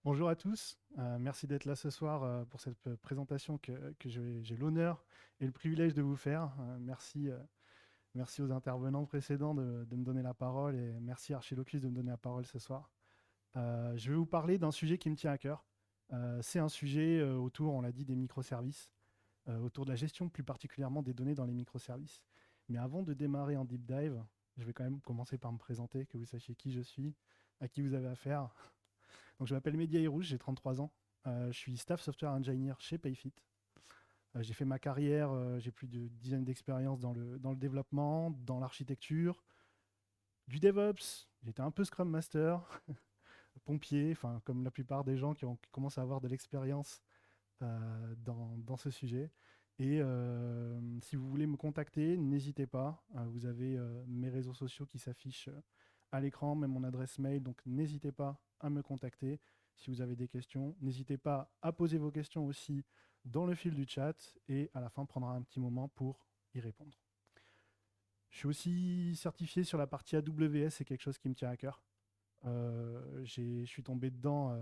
Bonjour à tous, merci d'être là ce soir pour cette présentation que j'ai l'honneur et le privilège de vous faire. Merci aux intervenants précédents de me donner la parole et merci Archilocus de me donner la parole ce soir. Je vais vous parler d'un sujet qui me tient à cœur. C'est un sujet autour, on l'a dit, des microservices, autour de la gestion plus particulièrement des données dans les microservices. Mais avant de démarrer en deep dive, je vais quand même commencer par me présenter, que vous sachiez qui je suis, à qui vous avez affaire. Donc, je m'appelle Mehdi Aïrouche, j'ai 33 ans. Je suis staff software engineer chez Payfit. J'ai fait ma carrière, j'ai plus de dizaines d'expériences dans le développement, dans l'architecture, du DevOps. J'étais un peu Scrum Master, pompier, enfin, comme la plupart des gens qui commencent à avoir de l'expérience dans ce sujet. Et si vous voulez me contacter, n'hésitez pas. Vous avez mes réseaux sociaux qui s'affichent à l'écran, même mon adresse mail. Donc n'hésitez pas à me contacter si vous avez des questions. N'hésitez pas à poser vos questions aussi dans le fil du chat et à la fin, prendra un petit moment pour y répondre. Je suis aussi certifié sur la partie AWS, c'est quelque chose qui me tient à cœur. Je suis tombé dedans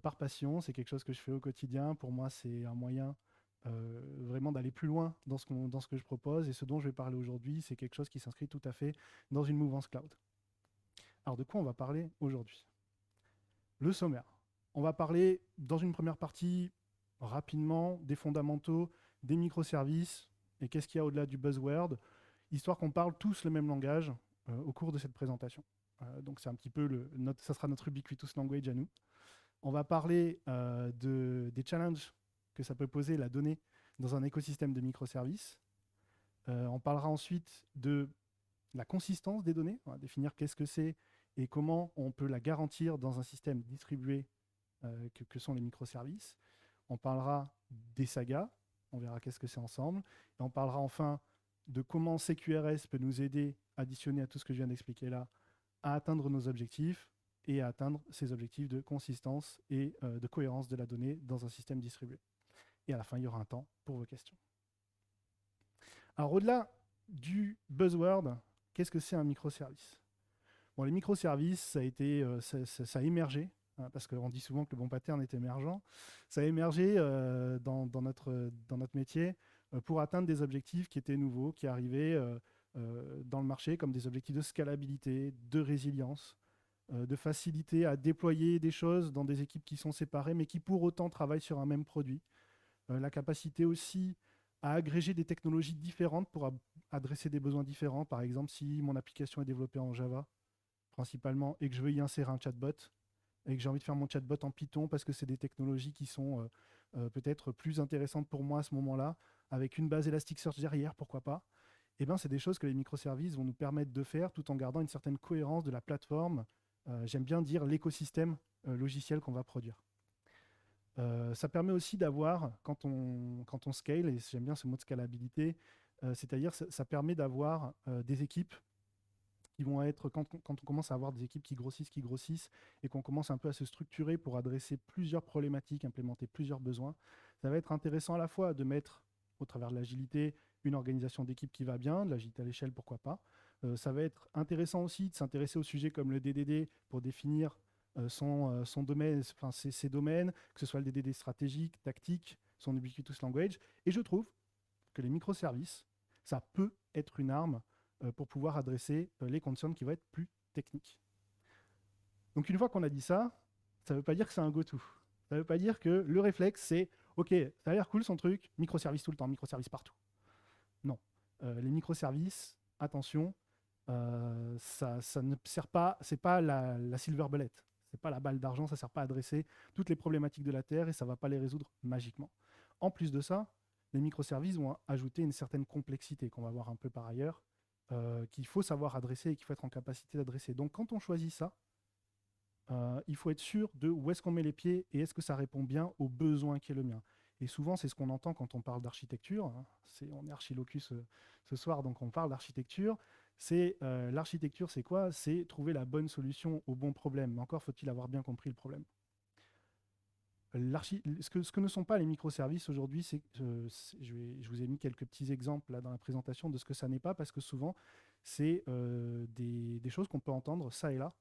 par passion, c'est quelque chose que je fais au quotidien. Pour moi, c'est un moyen vraiment d'aller plus loin dans ce que je propose. Et ce dont je vais parler aujourd'hui, c'est quelque chose qui s'inscrit tout à fait dans une mouvance cloud. Alors, de quoi on va parler aujourd'hui? Le sommaire. On va parler dans une première partie rapidement des fondamentaux, des microservices et qu'est-ce qu'il y a au-delà du buzzword, histoire qu'on parle tous le même langage au cours de cette présentation. Donc c'est un petit peu ça sera notre ubiquitous language à nous. On va parler des challenges que ça peut poser la donnée dans un écosystème de microservices. On parlera ensuite de la consistance des données, on va définir qu'est-ce que c'est et comment on peut la garantir dans un système distribué que sont les microservices. On parlera des sagas, on verra qu'est-ce que c'est ensemble. Et on parlera enfin de comment CQRS peut nous aider, additionné à tout ce que je viens d'expliquer là, à atteindre nos objectifs et à atteindre ces objectifs de consistance et de cohérence de la donnée dans un système distribué. Et à la fin, il y aura un temps pour vos questions. Alors au-delà du buzzword, qu'est-ce que c'est un microservice? Bon, les microservices, ça a émergé, hein, parce qu'on dit souvent que le bon pattern est émergent. Ça a émergé dans notre métier pour atteindre des objectifs qui étaient nouveaux, qui arrivaient dans le marché, comme des objectifs de scalabilité, de résilience, de facilité à déployer des choses dans des équipes qui sont séparées, mais qui pour autant travaillent sur un même produit. La capacité aussi à agréger des technologies différentes pour adresser des besoins différents. Par exemple, si mon application est développée en Java, principalement, et que je veux y insérer un chatbot, et que j'ai envie de faire mon chatbot en Python parce que c'est des technologies qui sont peut-être plus intéressantes pour moi à ce moment-là, avec une base Elasticsearch derrière, pourquoi pas, eh ben, c'est des choses que les microservices vont nous permettre de faire tout en gardant une certaine cohérence de la plateforme. J'aime bien dire l'écosystème logiciel qu'on va produire. Ça permet aussi d'avoir, quand on scale, et j'aime bien ce mot de scalabilité, c'est-à-dire ça permet d'avoir des équipes qui vont être, quand on commence à avoir des équipes qui grossissent, et qu'on commence un peu à se structurer pour adresser plusieurs problématiques, implémenter plusieurs besoins, ça va être intéressant à la fois de mettre, au travers de l'agilité, une organisation d'équipe qui va bien, de l'agilité à l'échelle, pourquoi pas. Ça va être intéressant aussi de s'intéresser aux sujets comme le DDD pour définir son domaine, enfin ses domaines, que ce soit le DDD stratégique, tactique, son ubiquitous language. Et je trouve que les microservices, ça peut être une arme pour pouvoir adresser les concerns qui vont être plus techniques. Donc une fois qu'on a dit ça ne veut pas dire que c'est un go-to. Ça ne veut pas dire que le réflexe, c'est OK, ça a l'air cool son truc, microservice tout le temps, microservice partout. Non. Les microservices, attention, ça ne sert pas, c'est pas la silver bullet, c'est pas la balle d'argent, ça ne sert pas à adresser toutes les problématiques de la Terre et ça ne va pas les résoudre magiquement. En plus de ça, les microservices vont ajouter une certaine complexité qu'on va voir un peu par ailleurs, qu'il faut savoir adresser et qu'il faut être en capacité d'adresser. Donc quand on choisit ça, il faut être sûr de où est-ce qu'on met les pieds et est-ce que ça répond bien aux besoins qui est le mien. Et souvent, c'est ce qu'on entend quand on parle d'architecture, hein. On est archilocus ce soir, donc on parle d'architecture. L'architecture, c'est quoi? C'est trouver la bonne solution au bon problème. Mais encore faut-il avoir bien compris le problème. Ce que ne sont pas les microservices aujourd'hui, je vous ai mis quelques petits exemples là, dans la présentation de ce que ça n'est pas, parce que souvent, c'est des choses qu'on peut entendre ça et là,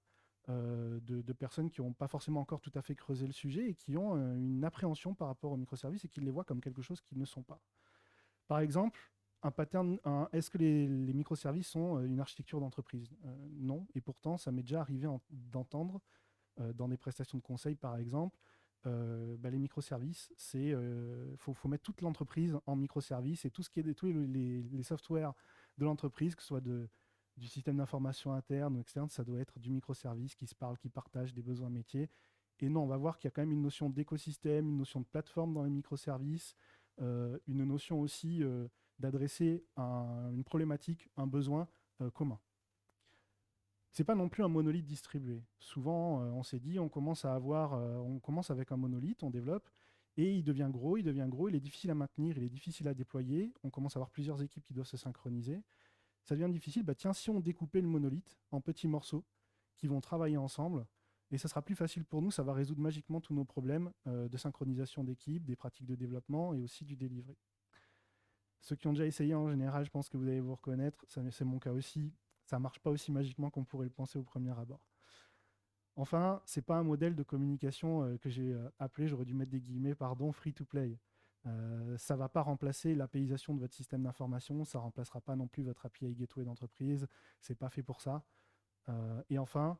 de personnes qui n'ont pas forcément encore tout à fait creusé le sujet et qui ont une appréhension par rapport aux microservices et qui les voient comme quelque chose qu'ils ne sont pas. Par exemple, un pattern, est-ce que les microservices sont une architecture d'entreprise? Non, et pourtant, ça m'est déjà arrivé d'entendre dans des prestations de conseil, par exemple, les microservices, faut mettre toute l'entreprise en microservices et tout ce qui est tous les softwares de l'entreprise, que ce soit du système d'information interne ou externe, ça doit être du microservice qui se parle, qui partage des besoins métiers. Et non, on va voir qu'il y a quand même une notion d'écosystème, une notion de plateforme dans les microservices, une notion aussi d'adresser une problématique, un besoin commun. C'est pas non plus un monolithe distribué. Souvent, on s'est dit, on commence avec un monolithe, on développe, et il devient gros, il est difficile à maintenir, il est difficile à déployer, on commence à avoir plusieurs équipes qui doivent se synchroniser. Ça devient difficile, tiens, si on découpait le monolithe en petits morceaux qui vont travailler ensemble, et ça sera plus facile pour nous, ça va résoudre magiquement tous nos problèmes de synchronisation d'équipes, des pratiques de développement et aussi du delivery. Ceux qui ont déjà essayé, en général, je pense que vous allez vous reconnaître, c'est mon cas aussi, ça ne marche pas aussi magiquement qu'on pourrait le penser au premier abord. Enfin, ce n'est pas un modèle de communication que j'ai appelé, j'aurais dû mettre des guillemets, pardon, free to play. Ça ne va pas remplacer l'APIisation de votre système d'information, ça ne remplacera pas non plus votre API gateway d'entreprise, c'est pas fait pour ça. Et enfin,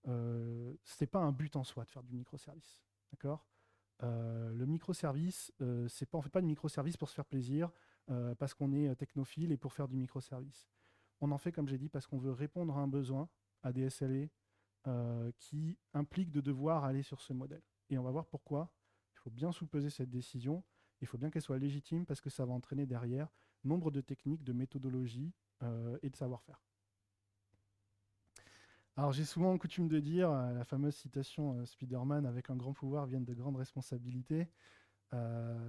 ce n'est pas un but en soi de faire du microservice. D'accord. Le microservice, on ne fait pas de microservice pour se faire plaisir, parce qu'on est technophile et pour faire du microservice. On en fait, comme j'ai dit, parce qu'on veut répondre à un besoin, à des SLA, qui implique de devoir aller sur ce modèle. Et on va voir pourquoi. Il faut bien sous-peser cette décision. Il faut bien qu'elle soit légitime parce que ça va entraîner derrière nombre de techniques, de méthodologies et de savoir-faire. Alors j'ai souvent coutume de dire la fameuse citation Spider-Man, avec un grand pouvoir viennent de grandes responsabilités.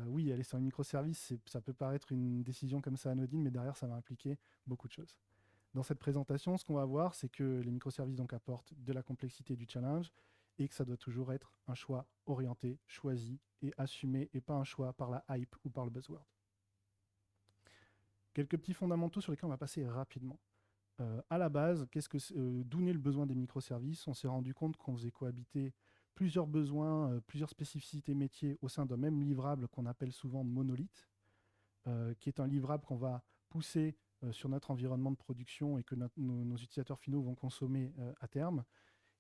Oui, aller sur un microservice, ça peut paraître une décision comme ça anodine, mais derrière ça va impliquer beaucoup de choses. Dans cette présentation, ce qu'on va voir, c'est que les microservices donc apportent de la complexité, du challenge, et que ça doit toujours être un choix orienté, choisi et assumé, et pas un choix par la hype ou par le buzzword. Quelques petits fondamentaux sur lesquels on va passer rapidement. À la base, d'où naît le besoin des microservices? On s'est rendu compte qu'on faisait cohabiter plusieurs besoins, plusieurs spécificités métiers au sein d'un même livrable qu'on appelle souvent monolithe, qui est un livrable qu'on va pousser sur notre environnement de production et que nos utilisateurs finaux vont consommer à terme.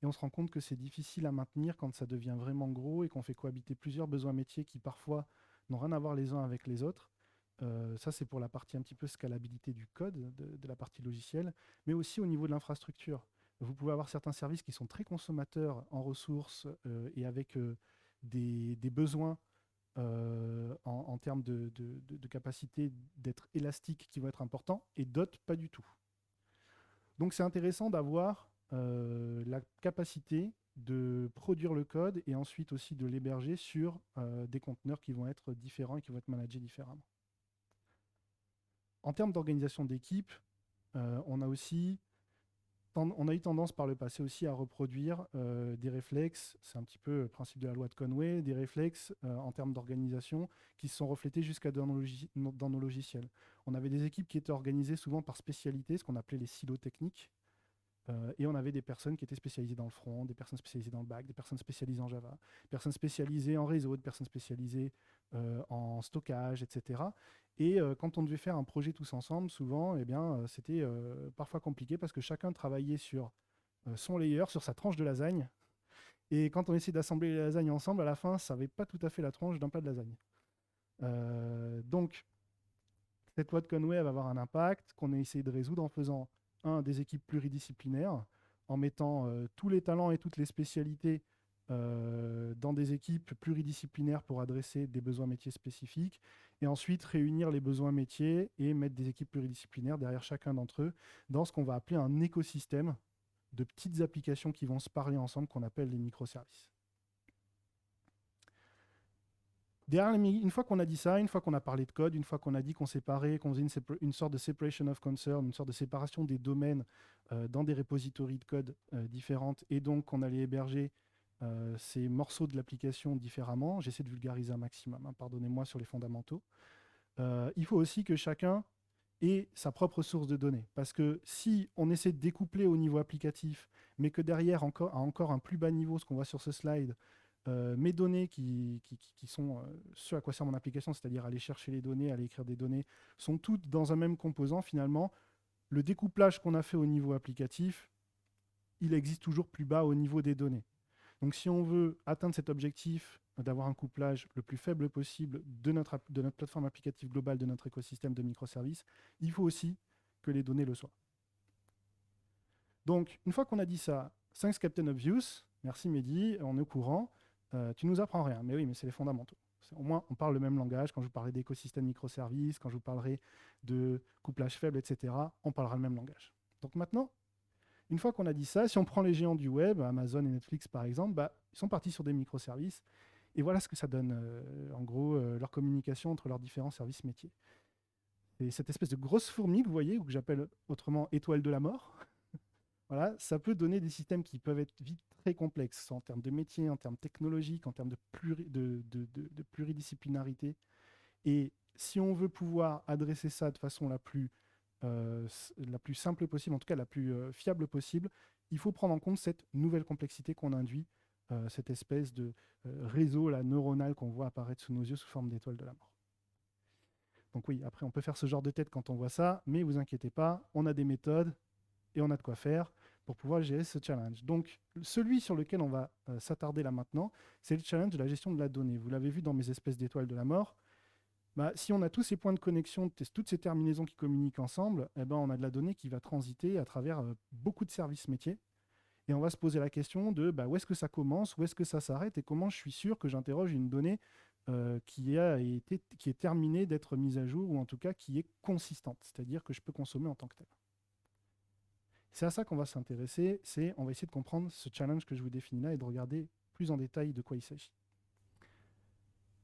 Et on se rend compte que c'est difficile à maintenir quand ça devient vraiment gros et qu'on fait cohabiter plusieurs besoins métiers qui parfois n'ont rien à voir les uns avec les autres. Ça, c'est pour la partie un petit peu scalabilité du code, de la partie logicielle, mais aussi au niveau de l'infrastructure. Vous pouvez avoir certains services qui sont très consommateurs en ressources et avec des besoins en termes de capacité d'être élastique qui vont être importants, et d'autres pas du tout. Donc c'est intéressant d'avoir la capacité de produire le code et ensuite aussi de l'héberger sur des conteneurs qui vont être différents et qui vont être managés différemment. En termes d'organisation d'équipe, on a eu tendance par le passé aussi à reproduire des réflexes, c'est un petit peu le principe de la loi de Conway, des réflexes en termes d'organisation qui se sont reflétés jusqu'à dans nos logiciels. On avait des équipes qui étaient organisées souvent par spécialité, ce qu'on appelait les silos techniques, et on avait des personnes qui étaient spécialisées dans le front, des personnes spécialisées dans le back, des personnes spécialisées en Java, des personnes spécialisées en réseau, des personnes spécialisées en stockage, etc. Et quand on devait faire un projet tous ensemble, souvent, c'était parfois compliqué parce que chacun travaillait sur son layer, sur sa tranche de lasagne. Et quand on essayait d'assembler les lasagnes ensemble, à la fin, ça n'avait pas tout à fait la tranche d'un plat de lasagne. Donc, cette loi de Conway va avoir un impact qu'on a essayé de résoudre en faisant des équipes pluridisciplinaires, en mettant tous les talents et toutes les spécialités dans des équipes pluridisciplinaires pour adresser des besoins métiers spécifiques, et ensuite réunir les besoins métiers et mettre des équipes pluridisciplinaires derrière chacun d'entre eux dans ce qu'on va appeler un écosystème de petites applications qui vont se parler ensemble, qu'on appelle les microservices. Une fois qu'on a dit ça, une fois qu'on a parlé de code, une fois qu'on a dit qu'on séparait, qu'on faisait une sorte de separation of concern, une sorte de séparation des domaines dans des repositories de code différentes, et donc qu'on allait héberger ces morceaux de l'application différemment, j'essaie de vulgariser un maximum, pardonnez-moi sur les fondamentaux. Il faut aussi que chacun et sa propre source de données. Parce que si on essaie de découpler au niveau applicatif, mais que derrière, à encore un plus bas niveau, ce qu'on voit sur ce slide, mes données qui sont ce à quoi sert mon application, c'est-à-dire aller chercher les données, aller écrire des données, sont toutes dans un même composant, finalement, le découplage qu'on a fait au niveau applicatif, il existe toujours plus bas au niveau des données. Donc si on veut atteindre cet objectif d'avoir un couplage le plus faible possible de notre plateforme applicative globale, de notre écosystème de microservices, il faut aussi que les données le soient. Donc, une fois qu'on a dit ça, thanks Captain Obvious, merci Mehdi, on est au courant, tu nous apprends rien. Mais oui, mais c'est les fondamentaux. Au moins, on parle le même langage. Quand je vous parlerai d'écosystème microservices, quand je vous parlerai de couplage faible, etc., on parlera le même langage. Donc maintenant, une fois qu'on a dit ça, si on prend les géants du web, Amazon et Netflix par exemple, bah, ils sont partis sur des microservices. Et voilà ce que ça donne, en gros, leur communication entre leurs différents services métiers. Et cette espèce de grosse fourmi que vous voyez, ou que j'appelle autrement étoile de la mort, voilà, ça peut donner des systèmes qui peuvent être vite très complexes en termes de métier, en termes technologiques, en termes de pluridisciplinarité. Et si on veut pouvoir adresser ça de façon la plus simple possible, en tout cas la plus fiable possible, il faut prendre en compte cette nouvelle complexité qu'on induit, cette espèce de réseau neuronal qu'on voit apparaître sous nos yeux sous forme d'étoile de la mort. Donc oui, après on peut faire ce genre de tête quand on voit ça, mais vous inquiétez pas, on a des méthodes et on a de quoi faire pour pouvoir gérer ce challenge. Donc celui sur lequel on va s'attarder là maintenant, c'est le challenge de la gestion de la donnée. Vous l'avez vu dans mes espèces d'étoiles de la mort. Bah, si on a tous ces points de connexion, toutes ces terminaisons qui communiquent ensemble, eh ben, on a de la donnée qui va transiter à travers beaucoup de services métiers. Et on va se poser la question de où est-ce que ça commence, où est-ce que ça s'arrête, et comment je suis sûr que j'interroge une donnée qui est terminée d'être mise à jour, ou en tout cas qui est consistante, c'est-à-dire que je peux consommer en tant que tel. C'est à ça qu'on va s'intéresser, on va essayer de comprendre ce challenge que je vous définis là et de regarder plus en détail de quoi il s'agit.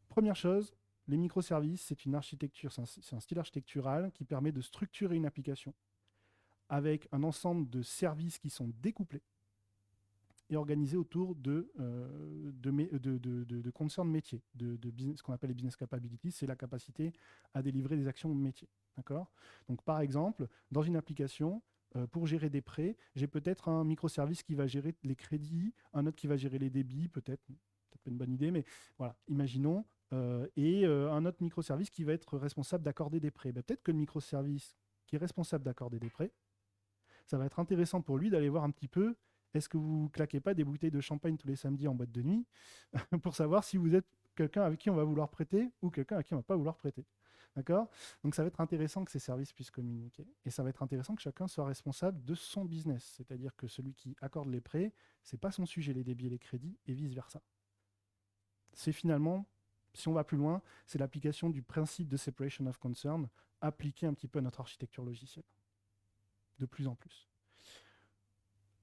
Première chose, les microservices, c'est une architecture, c'est un style architectural qui permet de structurer une application avec un ensemble de services qui sont découplés et organisés autour de concerns métiers, ce qu'on appelle les business capabilities, c'est la capacité à délivrer des actions métiers. D'accord ? Donc par exemple, dans une application, pour gérer des prêts, j'ai peut-être un microservice qui va gérer les crédits, un autre qui va gérer les débits, peut-être pas une bonne idée, mais voilà, imaginons, et un autre microservice qui va être responsable d'accorder des prêts. Peut-être que le microservice qui est responsable d'accorder des prêts, ça va être intéressant pour lui d'aller voir un petit peu, est-ce que vous claquez pas des bouteilles de champagne tous les samedis en boîte de nuit pour savoir si vous êtes quelqu'un avec qui on va vouloir prêter ou quelqu'un à qui on va pas vouloir prêter. D'accord ? Donc ça va être intéressant que ces services puissent communiquer. Et ça va être intéressant que chacun soit responsable de son business. C'est-à-dire que celui qui accorde les prêts, c'est pas son sujet, les débits et les crédits, et vice-versa. C'est finalement, si on va plus loin, c'est l'application du principe de separation of concern appliqué un petit peu à notre architecture logicielle. De plus en plus.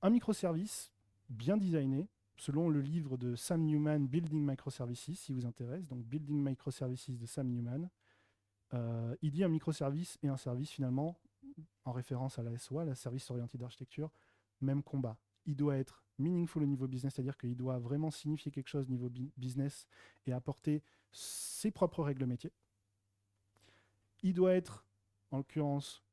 Un microservice bien designé, selon le livre de Sam Newman, Building Microservices, si vous intéresse, donc Building Microservices de Sam Newman, il dit un microservice et un service finalement, en référence à la SOA, la Service Oriented Architecture, même combat. Il doit être meaningful au niveau business, c'est-à-dire qu'il doit vraiment signifier quelque chose au niveau business et apporter ses propres règles métiers. Il doit être, en l'occurrence,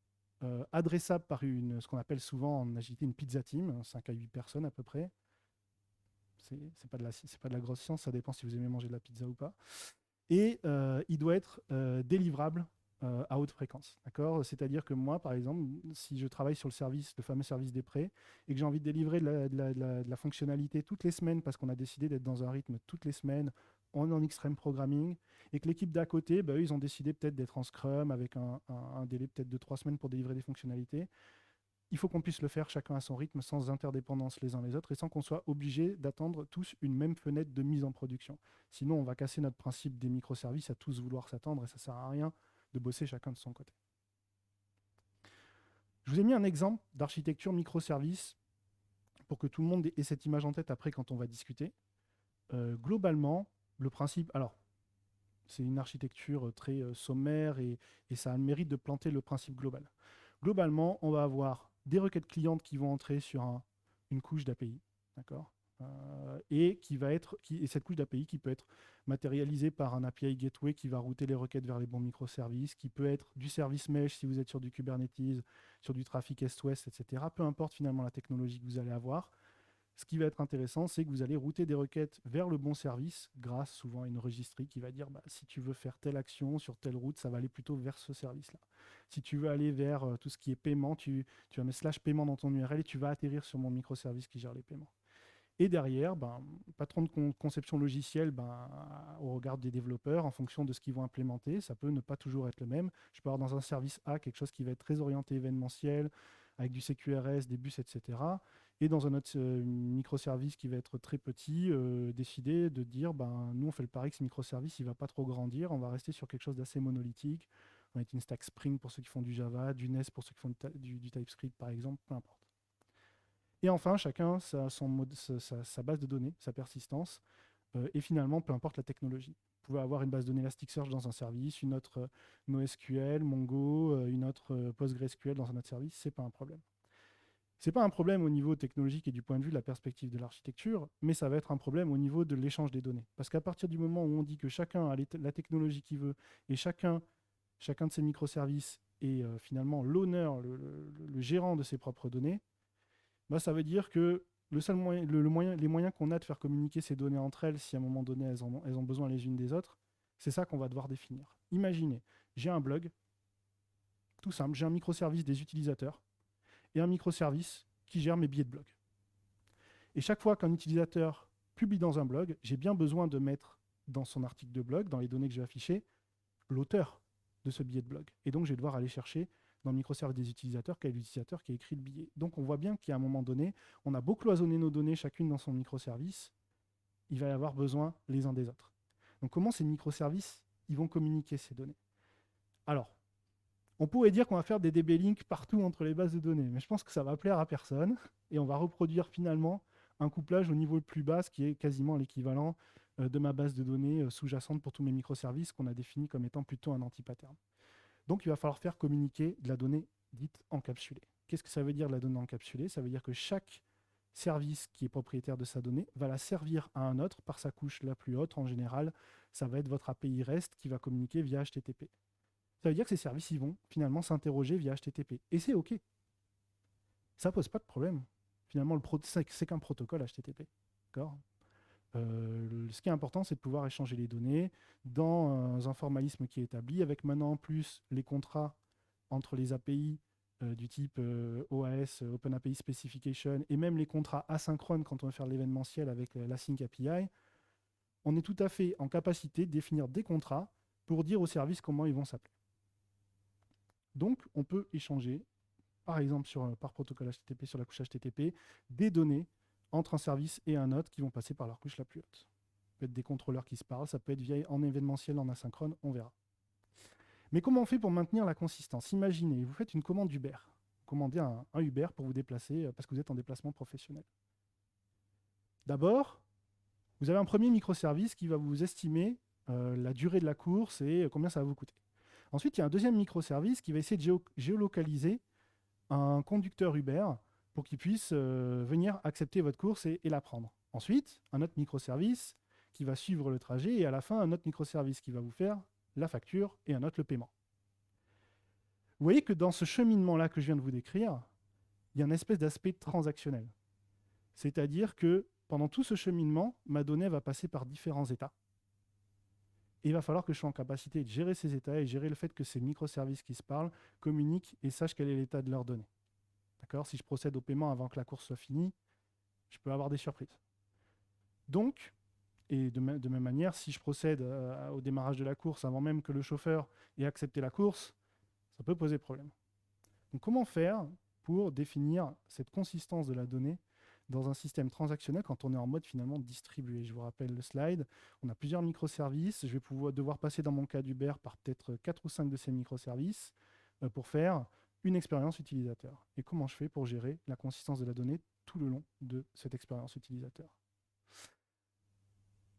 adressable par ce qu'on appelle souvent en agilité une pizza team, 5 à 8 personnes à peu près. C'est pas de la grosse science, ça dépend si vous aimez manger de la pizza ou pas. Et il doit être délivrable à haute fréquence. D'accord ? C'est-à-dire que moi, par exemple, si je travaille sur le fameux service des prêts, et que j'ai envie de délivrer de la fonctionnalité toutes les semaines, parce qu'on a décidé d'être dans un rythme toutes les semaines, en extreme programming, et que l'équipe d'à côté, eux, ils ont décidé peut-être d'être en Scrum avec un délai peut-être de 3 semaines pour délivrer des fonctionnalités. Il faut qu'on puisse le faire chacun à son rythme, sans interdépendance les uns les autres, et sans qu'on soit obligé d'attendre tous une même fenêtre de mise en production. Sinon, on va casser notre principe des microservices à tous vouloir s'attendre, et ça ne sert à rien de bosser chacun de son côté. Je vous ai mis un exemple d'architecture microservice pour que tout le monde ait cette image en tête après quand on va discuter. Globalement, le principe... Alors, c'est une architecture très sommaire et ça a le mérite de planter le principe global. Globalement, on va avoir des requêtes clientes qui vont entrer sur une couche d'API. D'accord ? et cette couche d'API qui peut être matérialisée par un API Gateway qui va router les requêtes vers les bons microservices, qui peut être du service mesh si vous êtes sur du Kubernetes, sur du trafic Est-Ouest, etc. Peu importe finalement la technologie que vous allez avoir. Ce qui va être intéressant, c'est que vous allez router des requêtes vers le bon service grâce souvent à une registrie qui va dire si tu veux faire telle action sur telle route, ça va aller plutôt vers ce service-là. Si tu veux aller vers tout ce qui est paiement, tu vas mettre /paiement dans ton URL et tu vas atterrir sur mon microservice qui gère les paiements. Et derrière, patron de conception logicielle, au regard des développeurs, en fonction de ce qu'ils vont implémenter, ça peut ne pas toujours être le même. Je peux avoir dans un service A quelque chose qui va être très orienté événementiel, avec du CQRS, des bus, etc. Et dans un autre microservice qui va être très petit, décider de dire, nous on fait le pari que ce microservice, il ne va pas trop grandir, on va rester sur quelque chose d'assez monolithique. On va être une stack Spring pour ceux qui font du Java, du Nest pour ceux qui font du TypeScript par exemple, peu importe. Et enfin, chacun sa base de données, sa persistance, et finalement, peu importe la technologie. Vous pouvez avoir une base de données Elasticsearch dans un service, une autre NoSQL, Mongo, une autre PostgreSQL dans un autre service, ce n'est pas un problème. Ce n'est pas un problème au niveau technologique et du point de vue de la perspective de l'architecture, mais ça va être un problème au niveau de l'échange des données. Parce qu'à partir du moment où on dit que chacun a la technologie qu'il veut, et chacun de ces microservices est finalement l'honneur, le gérant de ses propres données, ça veut dire que les moyens qu'on a de faire communiquer ces données entre elles, si à un moment donné elles ont besoin les unes des autres, c'est ça qu'on va devoir définir. Imaginez, j'ai un blog, tout simple, j'ai un microservice des utilisateurs et un microservice qui gère mes billets de blog. Et chaque fois qu'un utilisateur publie dans un blog, j'ai bien besoin de mettre dans son article de blog, dans les données que je vais afficher, l'auteur de ce billet de blog. Et donc, je vais devoir aller chercher dans le microservice des utilisateurs quel est l'utilisateur qui a écrit le billet. Donc, on voit bien qu'à un moment donné, on a beau cloisonner nos données chacune dans son microservice, il va y avoir besoin les uns des autres. Donc, comment ces microservices ils vont communiquer ces données? Alors, on pourrait dire qu'on va faire des DB links partout entre les bases de données, mais je pense que ça va plaire à personne, et on va reproduire finalement un couplage au niveau le plus bas, qui est quasiment l'équivalent de ma base de données sous-jacente pour tous mes microservices qu'on a défini comme étant plutôt un anti-pattern. Donc, il va falloir faire communiquer de la donnée dite encapsulée. Qu'est-ce que ça veut dire, la donnée encapsulée? Ça veut dire que chaque service qui est propriétaire de sa donnée va la servir à un autre par sa couche la plus haute. En général, ça va être votre API REST qui va communiquer via HTTP. Ça veut dire que ces services ils vont finalement s'interroger via HTTP. Et c'est OK. Ça ne pose pas de problème. Finalement, c'est qu'un protocole HTTP. D'accord ? Ce qui est important, c'est de pouvoir échanger les données dans un formalisme qui est établi, avec maintenant en plus les contrats entre les API du type OAS, Open API Specification, et même les contrats asynchrones quand on veut faire l'événementiel avec l'Async API. On est tout à fait en capacité de définir des contrats pour dire aux services comment ils vont s'appeler. Donc, on peut échanger, par exemple par protocole HTTP sur la couche HTTP, des données entre un service et un autre qui vont passer par leur couche la plus haute. Ça peut être des contrôleurs qui se parlent, ça peut être en événementiel, en asynchrone, on verra. Mais comment on fait pour maintenir la consistance? Imaginez, vous faites une commande Uber. Vous commandez un Uber pour vous déplacer parce que vous êtes en déplacement professionnel. D'abord, vous avez un premier microservice qui va vous estimer la durée de la course et combien ça va vous coûter. Ensuite, il y a un deuxième microservice qui va essayer de géolocaliser un conducteur Uber pour qu'il puisse venir accepter votre course et la prendre. Ensuite, un autre microservice qui va suivre le trajet et à la fin, un autre microservice qui va vous faire la facture et un autre le paiement. Vous voyez que dans ce cheminement-là que je viens de vous décrire, il y a une espèce d'aspect transactionnel. C'est-à-dire que pendant tout ce cheminement, ma donnée va passer par différents états. Et il va falloir que je sois en capacité de gérer ces états et gérer le fait que ces microservices qui se parlent communiquent et sachent quel est l'état de leurs données. D'accord ? Si je procède au paiement avant que la course soit finie, je peux avoir des surprises. Donc, et de même manière, si je procède au démarrage de la course avant même que le chauffeur ait accepté la course, ça peut poser problème. Donc, comment faire pour définir cette consistance de la donnée dans un système transactionnel quand on est en mode finalement distribué? Je vous rappelle le slide. On a plusieurs microservices. Je vais devoir passer dans mon cas d'Uber par peut-être 4 ou 5 de ces microservices pour faire une expérience utilisateur. Et comment je fais pour gérer la consistance de la donnée tout le long de cette expérience utilisateur?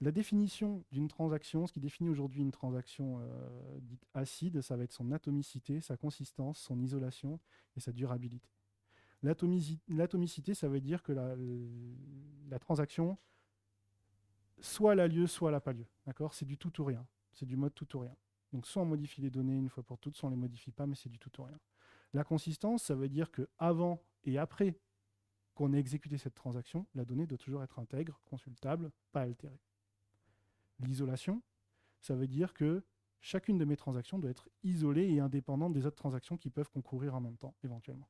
La définition d'une transaction, ce qui définit aujourd'hui une transaction dite acide, ça va être son atomicité, sa consistance, son isolation et sa durabilité. L'atomicité, ça veut dire que la transaction, soit elle a lieu, soit elle n'a pas lieu. D'accord? C'est du tout ou rien. C'est du mode tout ou rien. Donc soit on modifie les données une fois pour toutes, soit on ne les modifie pas, mais c'est du tout ou rien. La consistance, ça veut dire que avant et après qu'on ait exécuté cette transaction, la donnée doit toujours être intègre, consultable, pas altérée. L'isolation, ça veut dire que chacune de mes transactions doit être isolée et indépendante des autres transactions qui peuvent concourir en même temps, éventuellement,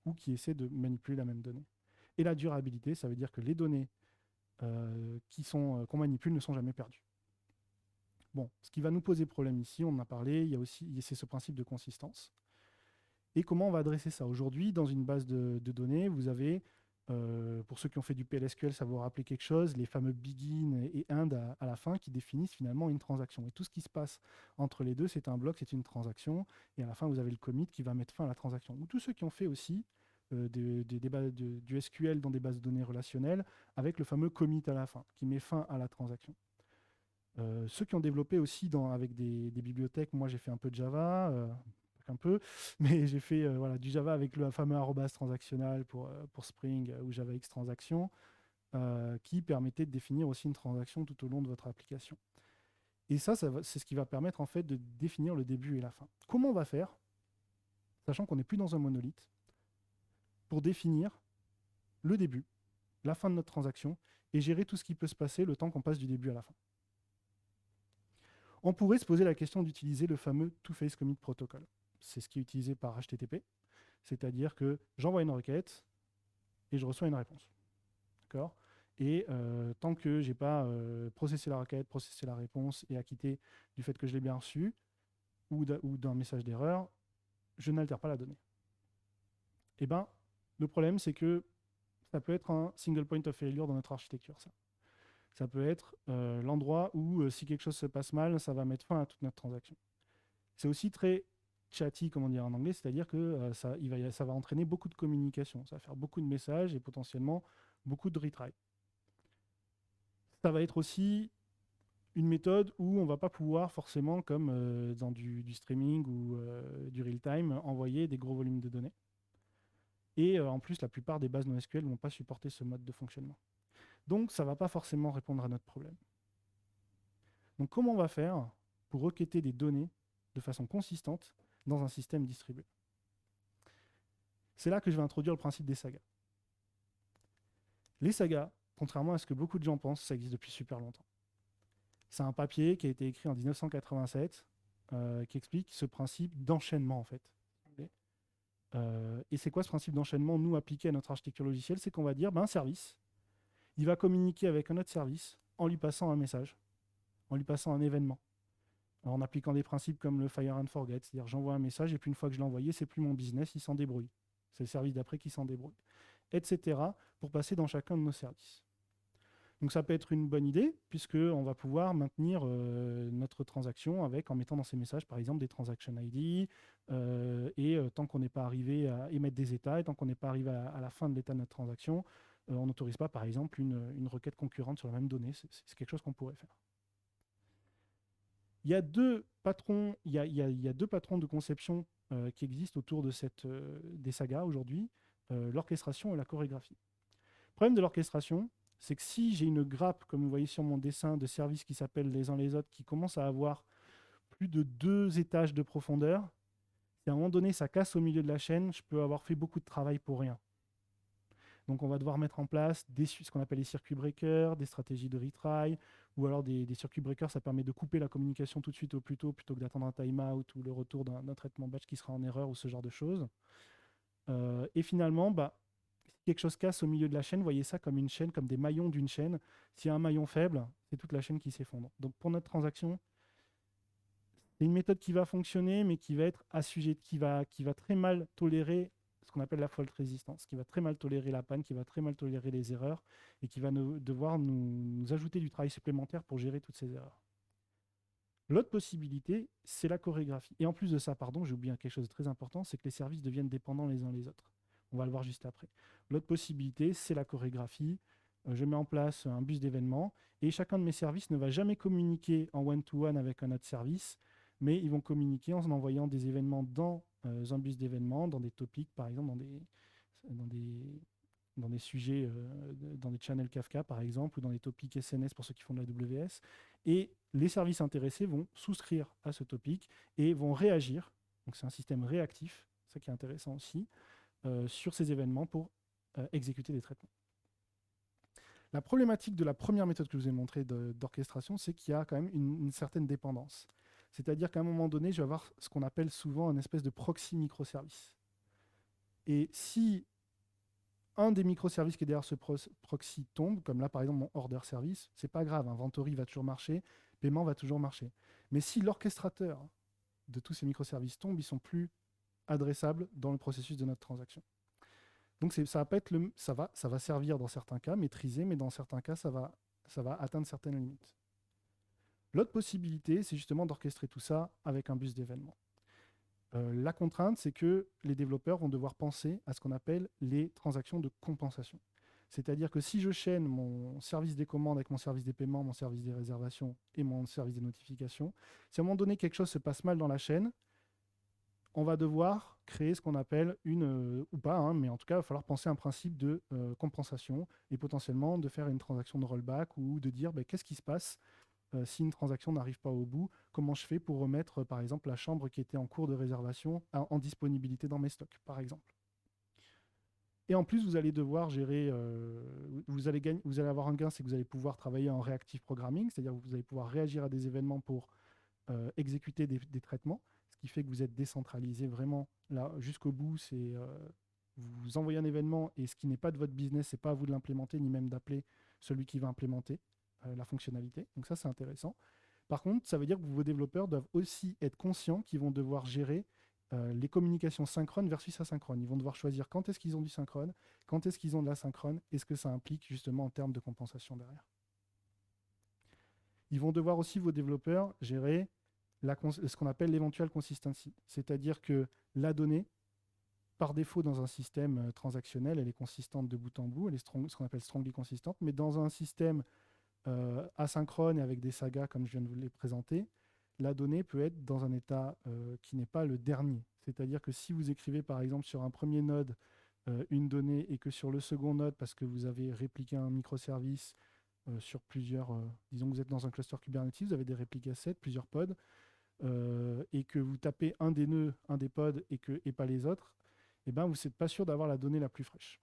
ou qui essaient de manipuler la même donnée. Et la durabilité, ça veut dire que les données qu'on manipule ne sont jamais perdues. Bon, ce qui va nous poser problème ici, on en a parlé, c'est ce principe de consistance. Et comment on va adresser ça? Aujourd'hui, dans une base de données, vous avez, pour ceux qui ont fait du PLSQL, ça va vous rappeler quelque chose, les fameux begin et end à la fin qui définissent finalement une transaction. Et tout ce qui se passe entre les deux, c'est un bloc, c'est une transaction. Et à la fin, vous avez le commit qui va mettre fin à la transaction. Ou tous ceux qui ont fait aussi du SQL dans des bases de données relationnelles avec le fameux commit à la fin, qui met fin à la transaction. Ceux qui ont développé aussi avec des bibliothèques, moi j'ai fait un peu de Java, un peu, mais j'ai fait du Java avec le fameux arrobas transactionnel pour Spring ou JavaX transaction, qui permettait de définir aussi une transaction tout au long de votre application. Et ça c'est ce qui va permettre en fait de définir le début et la fin. Comment on va faire, sachant qu'on n'est plus dans un monolithe, pour définir le début, la fin de notre transaction, et gérer tout ce qui peut se passer le temps qu'on passe du début à la fin? On pourrait se poser la question d'utiliser le fameux Two-Phase Commit Protocol. C'est ce qui est utilisé par HTTP, c'est-à-dire que j'envoie une requête et je reçois une réponse. D'accord? Et tant que je n'ai pas processé la requête, processé la réponse et acquitté du fait que je l'ai bien reçue ou d'un message d'erreur, je n'altère pas la donnée. Et bien, le problème, c'est que ça peut être un single point of failure dans notre architecture. Ça peut être l'endroit où, si quelque chose se passe mal, ça va mettre fin à toute notre transaction. C'est aussi très chatty, comme on dit en anglais, c'est-à-dire que ça va entraîner beaucoup de communication, ça va faire beaucoup de messages et potentiellement beaucoup de retry. Ça va être aussi une méthode où on ne va pas pouvoir forcément, comme dans du streaming ou du real-time, envoyer des gros volumes de données. Et en plus, la plupart des bases NoSQL ne vont pas supporter ce mode de fonctionnement. Donc, ça ne va pas forcément répondre à notre problème. Donc, comment on va faire pour requêter des données de façon consistante dans un système distribué? C'est là que je vais introduire le principe des sagas. Les sagas, contrairement à ce que beaucoup de gens pensent, ça existe depuis super longtemps. C'est un papier qui a été écrit en 1987 qui explique ce principe d'enchaînement en fait. Et c'est quoi ce principe d'enchaînement, nous, appliqué à notre architecture logicielle? C'est qu'on va dire, un service, il va communiquer avec un autre service en lui passant un message, en lui passant un événement, en appliquant des principes comme le fire and forget, c'est-à-dire j'envoie un message et puis une fois que je l'ai envoyé, c'est plus mon business, il s'en débrouille. C'est le service d'après qui s'en débrouille, etc. pour passer dans chacun de nos services. Donc ça peut être une bonne idée, puisqu'on va pouvoir maintenir notre transaction en mettant dans ces messages, par exemple, des transaction ID, tant qu'on n'est pas arrivé à émettre des états, et tant qu'on n'est pas arrivé à la fin de l'état de notre transaction, on n'autorise pas, par exemple, une requête concurrente sur la même donnée. C'est quelque chose qu'on pourrait faire. Il y a deux patrons, deux patrons de conception qui existent autour de des sagas aujourd'hui, l'orchestration et la chorégraphie. Le problème de l'orchestration, c'est que si j'ai une grappe, comme vous voyez sur mon dessin, de services qui s'appellent les uns les autres, qui commencent à avoir plus de 2 étages de profondeur, si à un moment donné ça casse au milieu de la chaîne, je peux avoir fait beaucoup de travail pour rien. Donc on va devoir mettre en place ce qu'on appelle les circuits breakers, des stratégies de retry, ou alors des circuits breakers, ça permet de couper la communication tout de suite au plus tôt, plutôt que d'attendre un timeout ou le retour d'un traitement batch qui sera en erreur ou ce genre de choses. Et finalement, si quelque chose casse au milieu de la chaîne, voyez ça comme une chaîne, comme des maillons d'une chaîne. S'il y a un maillon faible, c'est toute la chaîne qui s'effondre. Donc pour notre transaction, c'est une méthode qui va fonctionner, mais qui va être assujettie, qui va très mal tolérer ce qu'on appelle la fault resistance, qui va très mal tolérer la panne, qui va très mal tolérer les erreurs, et qui va devoir nous ajouter du travail supplémentaire pour gérer toutes ces erreurs. L'autre possibilité, c'est la chorégraphie. Et en plus de ça, j'ai oublié quelque chose de très important, c'est que les services deviennent dépendants les uns les autres. On va le voir juste après. L'autre possibilité, c'est la chorégraphie. Je mets en place un bus d'événements et chacun de mes services ne va jamais communiquer en one-to-one avec un autre service, mais ils vont communiquer en envoyant des événements dans un bus d'événements, dans des topics, par exemple, dans des sujets, dans des channels Kafka par exemple, ou dans des topics SNS pour ceux qui font de la WS. Et les services intéressés vont souscrire à ce topic et vont réagir. Donc c'est un système réactif, ça qui est intéressant aussi, sur ces événements pour exécuter des traitements. La problématique de la première méthode que je vous ai montrée d'orchestration, c'est qu'il y a quand même une certaine dépendance. C'est-à-dire qu'à un moment donné, je vais avoir ce qu'on appelle souvent une espèce de proxy microservice. Et si un des microservices qui est derrière ce proxy tombe, comme là par exemple mon order service, c'est pas grave, inventory va toujours marcher, paiement va toujours marcher. Mais si l'orchestrateur de tous ces microservices tombe, ils sont plus adressables dans le processus de notre transaction. Donc ça va servir dans certains cas, maîtriser, mais dans certains cas, ça va atteindre certaines limites. L'autre possibilité, c'est justement d'orchestrer tout ça avec un bus d'événements. La contrainte, c'est que les développeurs vont devoir penser à ce qu'on appelle les transactions de compensation. C'est-à-dire que si je chaîne mon service des commandes avec mon service des paiements, mon service des réservations et mon service des notifications, si à un moment donné quelque chose se passe mal dans la chaîne, on va devoir créer ce qu'on appelle ou pas, hein, mais en tout cas, il va falloir penser à un principe de compensation et potentiellement de faire une transaction de rollback ou de dire qu'est-ce qui se passe si une transaction n'arrive pas au bout, comment je fais pour remettre, par exemple, la chambre qui était en cours de réservation en disponibilité dans mes stocks, par exemple. Et en plus, vous allez devoir gérer, vous allez avoir un gain, c'est que vous allez pouvoir travailler en reactive programming, c'est-à-dire que vous allez pouvoir réagir à des événements pour exécuter des traitements, ce qui fait que vous êtes décentralisé vraiment là jusqu'au bout. C'est vous envoyez un événement et ce qui n'est pas de votre business, c'est pas à vous de l'implémenter ni même d'appeler celui qui va implémenter la fonctionnalité. Donc ça, c'est intéressant. Par contre, ça veut dire que vos développeurs doivent aussi être conscients qu'ils vont devoir gérer les communications synchrones versus asynchrones. Ils vont devoir choisir quand est-ce qu'ils ont du synchrone, quand est-ce qu'ils ont de l'asynchrone, et ce que ça implique justement en termes de compensation derrière. Ils vont devoir aussi, vos développeurs, gérer ce qu'on appelle l'éventual consistency. C'est-à-dire que la donnée, par défaut dans un système transactionnel, elle est consistante de bout en bout, elle est ce qu'on appelle strongly consistante, mais dans un système asynchrone et avec des sagas comme je viens de vous les présenter, la donnée peut être dans un état qui n'est pas le dernier. C'est-à-dire que si vous écrivez par exemple sur un premier node une donnée et que sur le second node, parce que vous avez répliqué un microservice sur plusieurs, disons que vous êtes dans un cluster Kubernetes, vous avez des répliques assets, plusieurs pods, et que vous tapez un des nœuds, un des pods et pas les autres, eh ben, vous n'êtes pas sûr d'avoir la donnée la plus fraîche.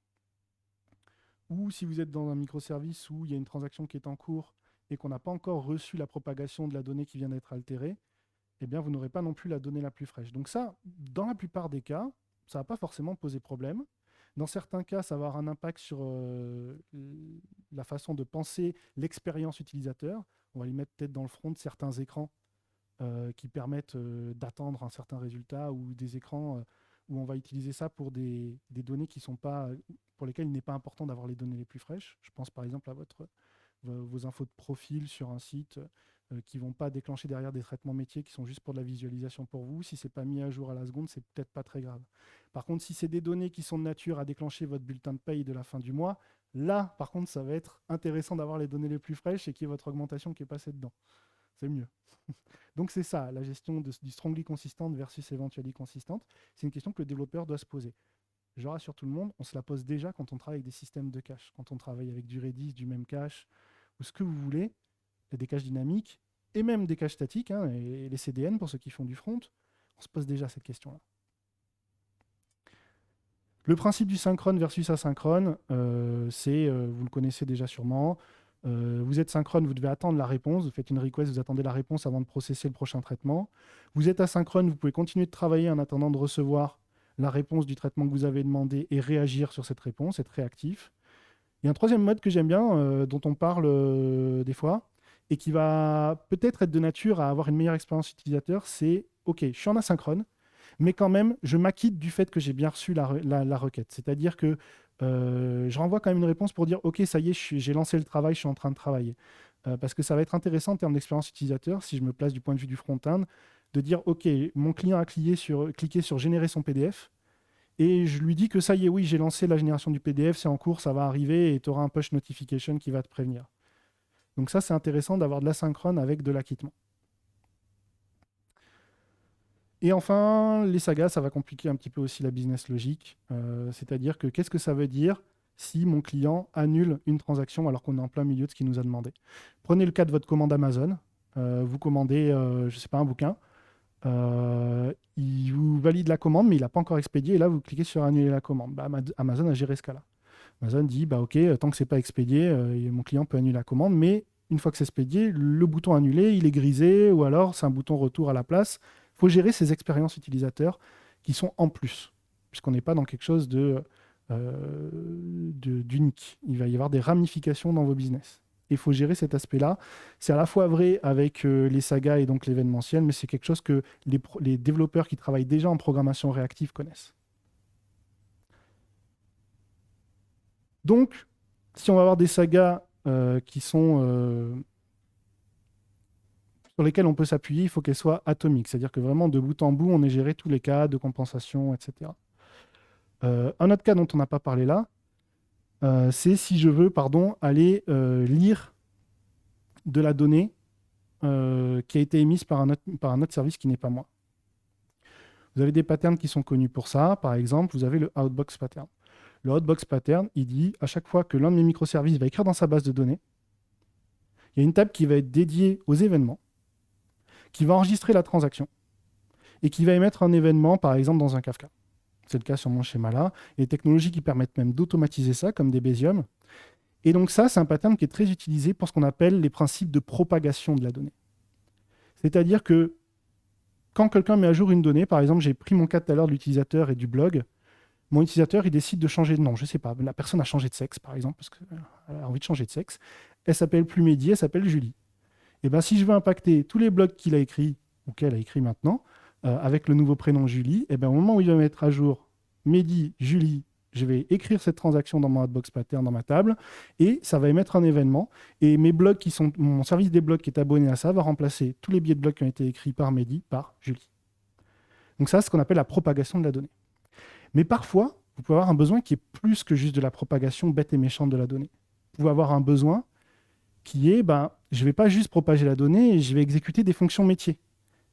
Ou si vous êtes dans un microservice où il y a une transaction qui est en cours et qu'on n'a pas encore reçu la propagation de la donnée qui vient d'être altérée, eh bien, vous n'aurez pas non plus la donnée la plus fraîche. Donc ça, dans la plupart des cas, ça ne va pas forcément poser problème. Dans certains cas, ça va avoir un impact sur la façon de penser l'expérience utilisateur. On va les mettre peut-être dans le front de certains écrans qui permettent d'attendre un certain résultat, ou des écrans où on va utiliser ça pour des données qui sont pas, pour lesquelles il n'est pas important d'avoir les données les plus fraîches. Je pense par exemple à vos infos de profil sur un site qui ne vont pas déclencher derrière des traitements métiers qui sont juste pour de la visualisation pour vous. Si ce n'est pas mis à jour à la seconde, c'est peut-être pas très grave. Par contre, si c'est des données qui sont de nature à déclencher votre bulletin de paye de la fin du mois, là, par contre, ça va être intéressant d'avoir les données les plus fraîches et qu'il y ait votre augmentation qui est passée dedans. C'est mieux. Donc c'est ça, la gestion du strongly consistent versus eventually consistent. C'est une question que le développeur doit se poser. Je rassure tout le monde, on se la pose déjà quand on travaille avec des systèmes de cache. Quand on travaille avec du Redis, du Memcache, ou ce que vous voulez, des caches dynamiques, et même des caches statiques, hein, et les CDN pour ceux qui font du front, on se pose déjà cette question-là. Le principe du synchrone versus asynchrone, vous le connaissez déjà sûrement. Vous êtes synchrone, vous devez attendre la réponse. Vous faites une request, vous attendez la réponse avant de processer le prochain traitement. Vous êtes asynchrone, vous pouvez continuer de travailler en attendant de recevoir la réponse du traitement que vous avez demandé et réagir sur cette réponse, être réactif. Il y a un troisième mode que j'aime bien, dont on parle des fois, et qui va peut-être être de nature à avoir une meilleure expérience utilisateur, c'est « Ok, je suis en asynchrone, mais quand même, je m'acquitte du fait que j'ai bien reçu la requête. » C'est-à-dire que je renvoie quand même une réponse pour dire « Ok, ça y est, j'ai lancé le travail, je suis en train de travailler. » Parce que ça va être intéressant en termes d'expérience utilisateur, si je me place du point de vue du front-end, de dire « Ok, mon client a cliqué sur générer son PDF, et je lui dis que ça y est, oui, j'ai lancé la génération du PDF, c'est en cours, ça va arriver, et tu auras un push notification qui va te prévenir. » Donc ça, c'est intéressant d'avoir de l'asynchrone avec de l'acquittement. Et enfin, les sagas, ça va compliquer un petit peu aussi la business logique. C'est-à-dire que qu'est-ce que ça veut dire si mon client annule une transaction alors qu'on est en plein milieu de ce qu'il nous a demandé? Prenez le cas de votre commande Amazon. Vous commandez, je ne sais pas, un bouquin. Il vous valide la commande, mais il n'a pas encore expédié. Et là, vous cliquez sur annuler la commande. Bah, Amazon a géré ce cas-là. Amazon dit, bah, OK, tant que ce n'est pas expédié, mon client peut annuler la commande, mais une fois que c'est expédié, le bouton annuler, il est grisé, ou alors c'est un bouton retour à la place. Il faut gérer ces expériences utilisateurs qui sont en plus, puisqu'on n'est pas dans quelque chose d'unique. Il va y avoir des ramifications dans vos business. Il faut gérer cet aspect-là. C'est à la fois vrai avec les sagas et donc l'événementiel, mais c'est quelque chose que les développeurs qui travaillent déjà en programmation réactive connaissent. Donc, si on va avoir des sagas qui sont sur lesquelles on peut s'appuyer, il faut qu'elles soient atomiques. C'est-à-dire que vraiment, de bout en bout, on ait géré tous les cas de compensation, etc. Un autre cas dont on n'a pas parlé là, c'est si je veux aller lire de la donnée qui a été émise par un autre service qui n'est pas moi. Vous avez des patterns qui sont connus pour ça. Par exemple, vous avez le outbox pattern. Le outbox pattern, il dit à chaque fois que l'un de mes microservices va écrire dans sa base de données, il y a une table qui va être dédiée aux événements, qui va enregistrer la transaction et qui va émettre un événement, par exemple, dans un Kafka. C'est le cas sur mon schéma là. Il y a des technologies qui permettent même d'automatiser ça, comme des Bayesium. Et donc ça, c'est un pattern qui est très utilisé pour ce qu'on appelle les principes de propagation de la donnée. C'est-à-dire que quand quelqu'un met à jour une donnée, par exemple, j'ai pris mon cas tout à l'heure de l'utilisateur et du blog, mon utilisateur, il décide de changer de nom. Je ne sais pas, la personne a changé de sexe, par exemple, parce qu'elle a envie de changer de sexe. Elle s'appelle plus Mehdi, elle s'appelle Julie. Et bien, si je veux impacter tous les blogs qu'il a écrits, ou qu'elle a écrit maintenant, avec le nouveau prénom Julie, et bien, au moment où il va mettre à jour Mehdi, Julie, je vais écrire cette transaction dans mon outbox pattern, dans ma table, et ça va émettre un événement. Et mes blogs mon service des blogs qui est abonné à ça va remplacer tous les billets de blogs qui ont été écrits par Mehdi par Julie. Donc ça, c'est ce qu'on appelle la propagation de la donnée. Mais parfois, vous pouvez avoir un besoin qui est plus que juste de la propagation bête et méchante de la donnée. Vous pouvez avoir un besoin qui est, je ne vais pas juste propager la donnée, je vais exécuter des fonctions métiers.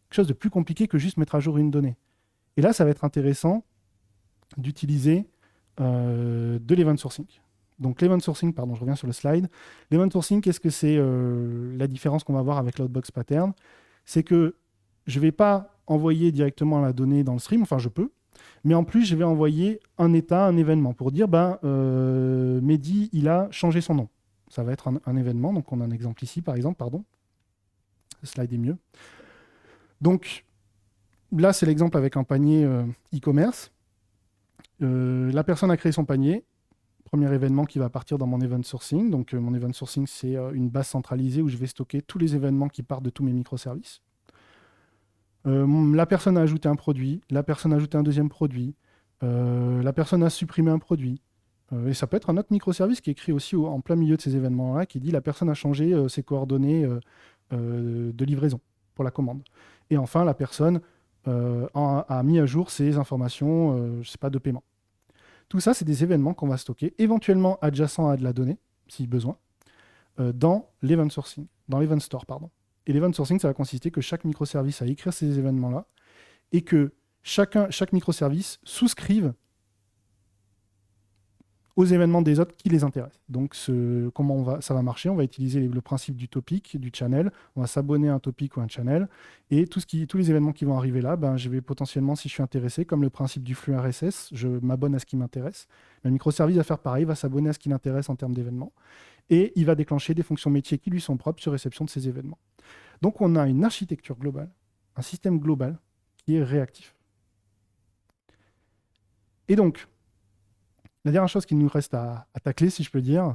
Quelque chose de plus compliqué que juste mettre à jour une donnée. Et là, ça va être intéressant d'utiliser de l'event sourcing. Donc l'event sourcing, pardon, je reviens sur le slide. L'event sourcing, qu'est-ce que c'est la différence qu'on va avoir avec l'outbox pattern? C'est que je ne vais pas envoyer directement la donnée dans le stream, enfin je peux, mais en plus je vais envoyer un état, un événement pour dire Mehdi, il a changé son nom. Ça va être un événement, donc on a un exemple ici par exemple, pardon. Le slide est mieux. Donc là c'est l'exemple avec un panier e-commerce. La personne a créé son panier. Premier événement qui va partir dans mon event sourcing. Donc, mon event sourcing, c'est une base centralisée où je vais stocker tous les événements qui partent de tous mes microservices. La personne a ajouté un produit, la personne a ajouté un deuxième produit, la personne a supprimé un produit. Et ça peut être un autre microservice qui est écrit aussi en plein milieu de ces événements-là, qui dit la personne a changé ses coordonnées de livraison pour la commande. Et enfin, la personne a mis à jour ses informations, je sais pas, de paiement. Tout ça, c'est des événements qu'on va stocker, éventuellement adjacents à de la donnée, si besoin, dans l'event sourcing, dans l'event store, pardon. Et l'event sourcing, ça va consister que chaque microservice a écrire ces événements-là et que chaque microservice souscrive aux événements des autres qui les intéressent. Donc, comment ça va marcher? On va utiliser le principe du topic, du channel. On va s'abonner à un topic ou un channel. Et tous les événements qui vont arriver là, je vais potentiellement, si je suis intéressé, comme le principe du flux RSS, je m'abonne à ce qui m'intéresse. Le microservice va faire pareil, va s'abonner à ce qui l'intéresse en termes d'événements. Et il va déclencher des fonctions métiers qui lui sont propres sur réception de ces événements. Donc, on a une architecture globale, un système global qui est réactif. Et donc, la dernière chose qu'il nous reste à tacler, si je peux dire,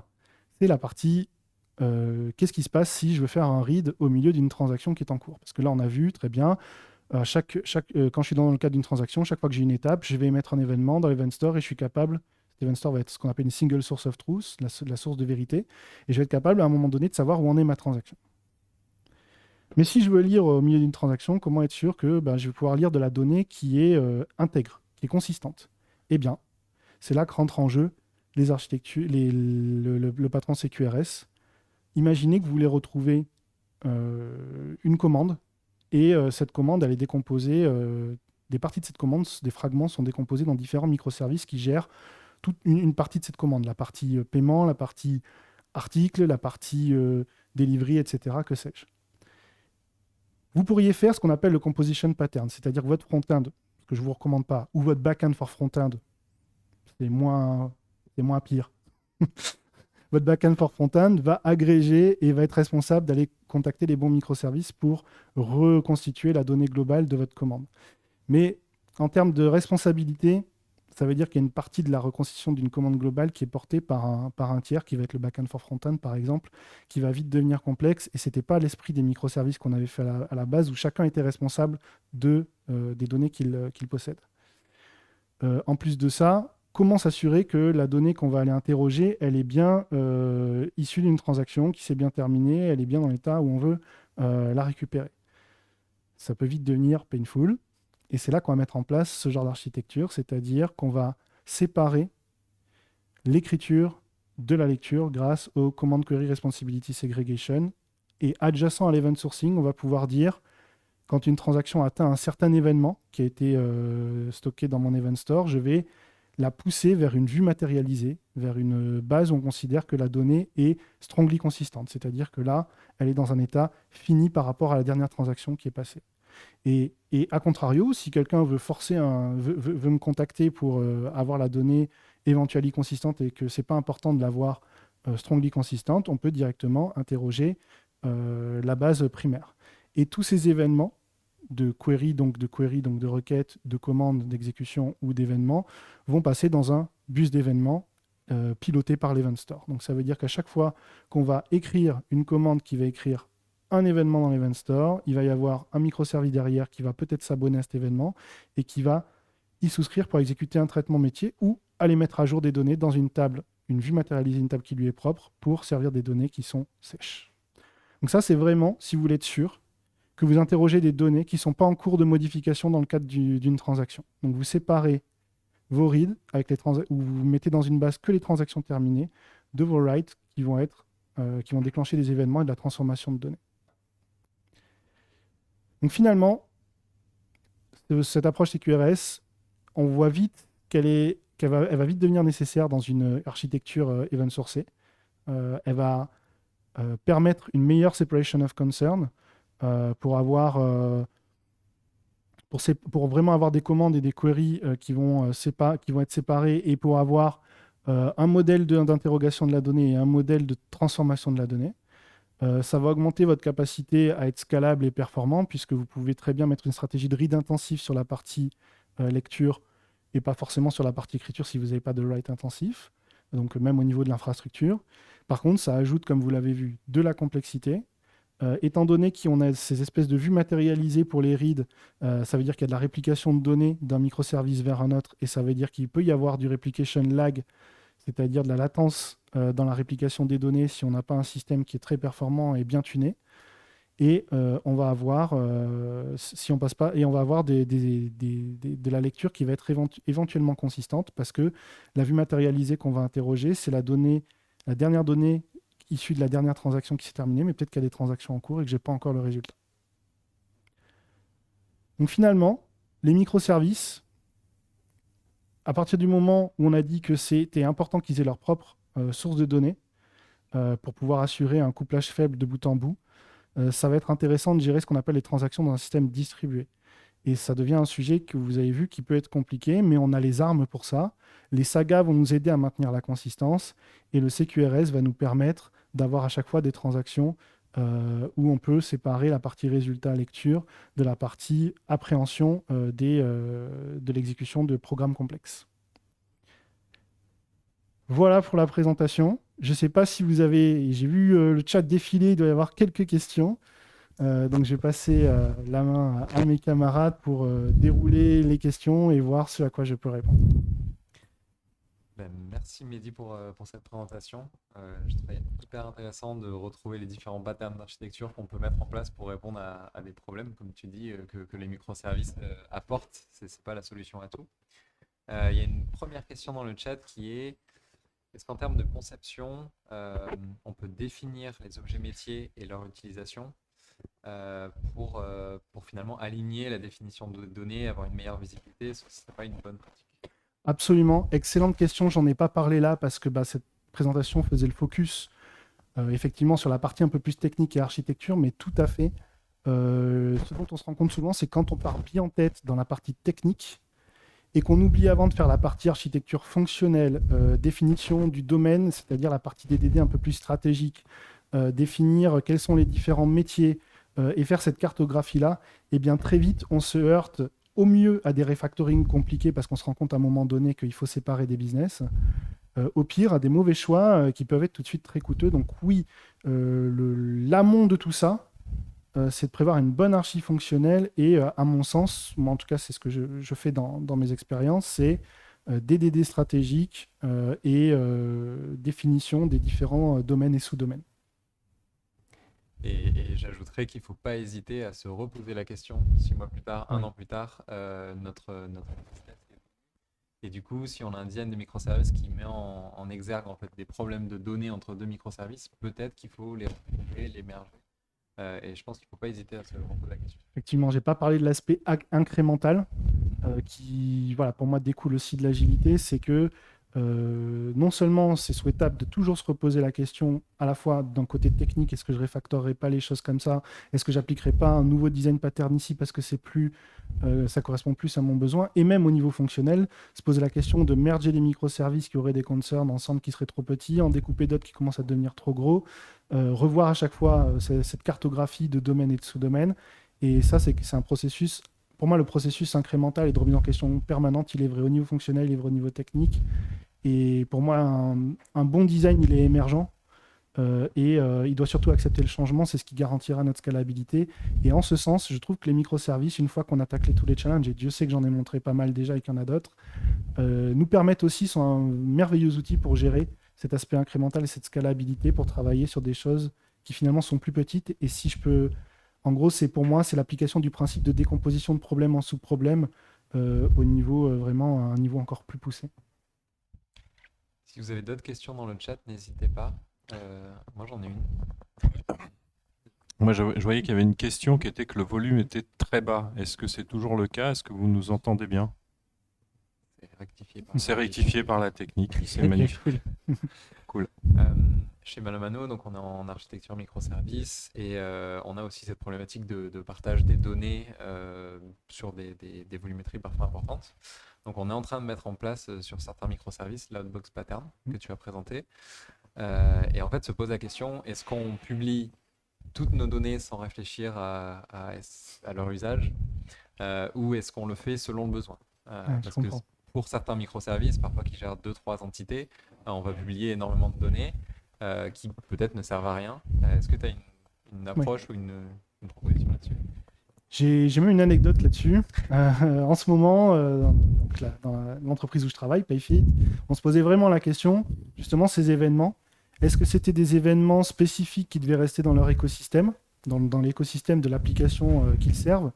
c'est la partie qu'est-ce qui se passe si je veux faire un read au milieu d'une transaction qui est en cours. Parce que là, on a vu très bien, quand je suis dans le cadre d'une transaction, chaque fois que j'ai une étape, je vais émettre un événement dans l'event store et je suis capable, cet event store va être ce qu'on appelle une single source of truth, la source de vérité, et je vais être capable à un moment donné de savoir où en est ma transaction. Mais si je veux lire au milieu d'une transaction, comment être sûr que je vais pouvoir lire de la donnée qui est intègre, qui est consistante? Eh bien, c'est là que rentrent en jeu les architectures, le patron CQRS. Imaginez que vous voulez retrouver une commande et cette commande, elle est décomposée des parties de cette commande, des fragments sont décomposés dans différents microservices qui gèrent toute une partie de cette commande, la partie paiement, la partie article, la partie delivery, etc. Que sais-je. Vous pourriez faire ce qu'on appelle le composition pattern, c'est-à-dire que votre front-end, ce que je ne vous recommande pas, ou votre back-end for front-end, c'est moins pire. Votre back-end for front-end va agréger et va être responsable d'aller contacter les bons microservices pour reconstituer la donnée globale de votre commande. Mais en termes de responsabilité, ça veut dire qu'il y a une partie de la reconstitution d'une commande globale qui est portée par un tiers, qui va être le back-end for front-end, par exemple, qui va vite devenir complexe. Et ce n'était pas l'esprit des microservices qu'on avait fait à la base, où chacun était responsable des données qu'il possède. En plus de ça, comment s'assurer que la donnée qu'on va aller interroger, elle est bien issue d'une transaction qui s'est bien terminée, elle est bien dans l'état où on veut la récupérer. Ça peut vite devenir painful. Et c'est là qu'on va mettre en place ce genre d'architecture, c'est-à-dire qu'on va séparer l'écriture de la lecture grâce au Command Query Responsibility Segregation. Et adjacent à l'event sourcing, on va pouvoir dire, quand une transaction atteint un certain événement qui a été stocké dans mon event store, je vais la pousser vers une vue matérialisée, vers une base où on considère que la donnée est strongly consistante, c'est-à-dire que là, elle est dans un état fini par rapport à la dernière transaction qui est passée. Et à contrario, si quelqu'un veut veut me contacter pour avoir la donnée éventuellement consistante et que ce n'est pas important de l'avoir strongly consistante, on peut directement interroger la base primaire. Et tous ces événements de query, donc de requête, de commande, d'exécution ou d'événements, vont passer dans un bus d'événements piloté par l'Event Store. Donc ça veut dire qu'à chaque fois qu'on va écrire une commande qui va écrire un événement dans l'Event Store, il va y avoir un microservice derrière qui va peut-être s'abonner à cet événement et qui va y souscrire pour exécuter un traitement métier ou aller mettre à jour des données dans une table, une vue matérialisée, une table qui lui est propre pour servir des données qui sont sèches. Donc ça, c'est vraiment, si vous voulez être sûr, que vous interrogez des données qui ne sont pas en cours de modification dans le cadre d'une transaction. Donc vous séparez vos reads avec ou vous mettez dans une base que les transactions terminées de vos writes qui vont déclencher des événements et de la transformation de données. Donc finalement, cette approche CQRS, on voit vite elle va vite devenir nécessaire dans une architecture event sourcée. Elle va permettre une meilleure separation of concern pour vraiment avoir des commandes et des queries qui vont être séparées et pour avoir un modèle d'interrogation de la donnée et un modèle de transformation de la donnée. Ça va augmenter votre capacité à être scalable et performant puisque vous pouvez très bien mettre une stratégie de read intensif sur la partie lecture et pas forcément sur la partie écriture si vous n'avez pas de write intensif, donc même au niveau de l'infrastructure. Par contre, ça ajoute, comme vous l'avez vu, de la complexité. Étant donné qu'on a ces espèces de vues matérialisées pour les reads, ça veut dire qu'il y a de la réplication de données d'un microservice vers un autre, et ça veut dire qu'il peut y avoir du replication lag, c'est-à-dire de la latence dans la réplication des données si on n'a pas un système qui est très performant et bien tuné. Et on va avoir, si on passe pas, et on va avoir de la lecture qui va être éventuellement consistante parce que la vue matérialisée qu'on va interroger, c'est la dernière donnée issue de la dernière transaction qui s'est terminée, mais peut-être qu'il y a des transactions en cours et que je n'ai pas encore le résultat. Donc finalement, les microservices, à partir du moment où on a dit que c'était important qu'ils aient leur propre source de données pour pouvoir assurer un couplage faible de bout en bout, ça va être intéressant de gérer ce qu'on appelle les transactions dans un système distribué. Et ça devient un sujet que vous avez vu qui peut être compliqué, mais on a les armes pour ça. Les sagas vont nous aider à maintenir la consistance et le CQRS va nous permettre d'avoir à chaque fois des transactions où on peut séparer la partie résultat lecture de la partie appréhension de l'exécution de programmes complexes. Voilà pour la présentation. Je ne sais pas si vous avez... J'ai vu le chat défiler, il doit y avoir quelques questions. Donc je vais passer la main à mes camarades pour dérouler les questions et voir ce à quoi je peux répondre. Ben, merci Mehdi pour cette présentation. Je trouvais hyper intéressant de retrouver les différents patterns d'architecture qu'on peut mettre en place pour répondre à des problèmes, comme tu dis, que les microservices apportent. Ce n'est pas la solution à tout. Il y a une première question dans le chat qui est, est-ce qu'en termes de conception, on peut définir les objets métiers et leur utilisation pour finalement aligner la définition de données, avoir une meilleure visibilité? Ce ne serait pas une bonne pratique? Absolument, excellente question. J'en ai pas parlé là parce que cette présentation faisait le focus effectivement sur la partie un peu plus technique et architecture, mais tout à fait. Ce dont on se rend compte souvent, c'est quand on part bien en tête dans la partie technique et qu'on oublie avant de faire la partie architecture fonctionnelle, définition du domaine, c'est-à-dire la partie DDD un peu plus stratégique, définir quels sont les différents métiers et faire cette cartographie-là, et bien très vite, on se heurte au mieux à des refactoring compliqués parce qu'on se rend compte à un moment donné qu'il faut séparer des business, au pire à des mauvais choix qui peuvent être tout de suite très coûteux. Donc oui, l'amont de tout ça, c'est de prévoir une bonne archi fonctionnelle et à mon sens, moi en tout cas c'est ce que je fais dans mes expériences, c'est DDD stratégique et définition des différents domaines et sous-domaines. Et j'ajouterais qu'il ne faut pas hésiter à se reposer la question 6 mois plus tard, un an plus tard, notre business. Et du coup, si on a un design de microservices qui met en exergue en fait, des problèmes de données entre deux microservices, peut-être qu'il faut les regrouper, les merger. Et je pense qu'il ne faut pas hésiter à se reposer la question. Effectivement, je n'ai pas parlé de l'aspect incrémental qui, voilà, pour moi, découle aussi de l'agilité. C'est que non seulement c'est souhaitable de toujours se reposer la question à la fois d'un côté technique, est-ce que je refactorerai pas les choses comme ça, est-ce que j'appliquerai pas un nouveau design pattern ici parce que c'est plus, ça correspond plus à mon besoin, et même au niveau fonctionnel, se poser la question de merger les microservices qui auraient des concerns ensemble qui seraient trop petits, en découper d'autres qui commencent à devenir trop gros, revoir à chaque fois cette cartographie de domaines et de sous-domaines, et ça c'est un processus. Pour moi, le processus incrémental et de remise en question permanente, il est vrai au niveau fonctionnel, il est vrai au niveau technique. Et pour moi, un bon design, il est émergent et il doit surtout accepter le changement. C'est ce qui garantira notre scalabilité. Et en ce sens, je trouve que les microservices, une fois qu'on a taclé tous les challenges, et Dieu sait que j'en ai montré pas mal déjà et qu'il y en a d'autres, nous permettent aussi, sont un merveilleux outil pour gérer cet aspect incrémental et cette scalabilité pour travailler sur des choses qui finalement sont plus petites. Et si je peux, en gros, c'est pour moi, c'est l'application du principe de décomposition de problème en sous-problème au niveau vraiment à un niveau encore plus poussé. Si vous avez d'autres questions dans le chat, n'hésitez pas. Moi, j'en ai une. Moi, je voyais qu'il y avait une question qui était que le volume était très bas. Est-ce que c'est toujours le cas? Est-ce que vous nous entendez bien? C'est rectifié par la technique. C'est magnifique. Cool. Chez Malomano, donc on est en architecture microservices et on a aussi cette problématique de partage des données sur des volumétries parfois importantes. Donc on est en train de mettre en place sur certains microservices l'outbox pattern que tu as présenté. Et en fait, se pose la question, est-ce qu'on publie toutes nos données sans réfléchir à leur usage ou est-ce qu'on le fait selon le besoin? Parce que pour certains microservices, parfois qui gèrent 2-3 entités, on va publier énormément de données qui peut-être ne servent à rien. Est-ce que tu as une approche ou une proposition là-dessus? J'ai même une anecdote là-dessus. En ce moment, dans l'entreprise où je travaille, Payfit, on se posait vraiment la question, justement, ces événements, est-ce que c'était des événements spécifiques qui devaient rester dans leur écosystème, dans l'écosystème de l'application qu'ils servent,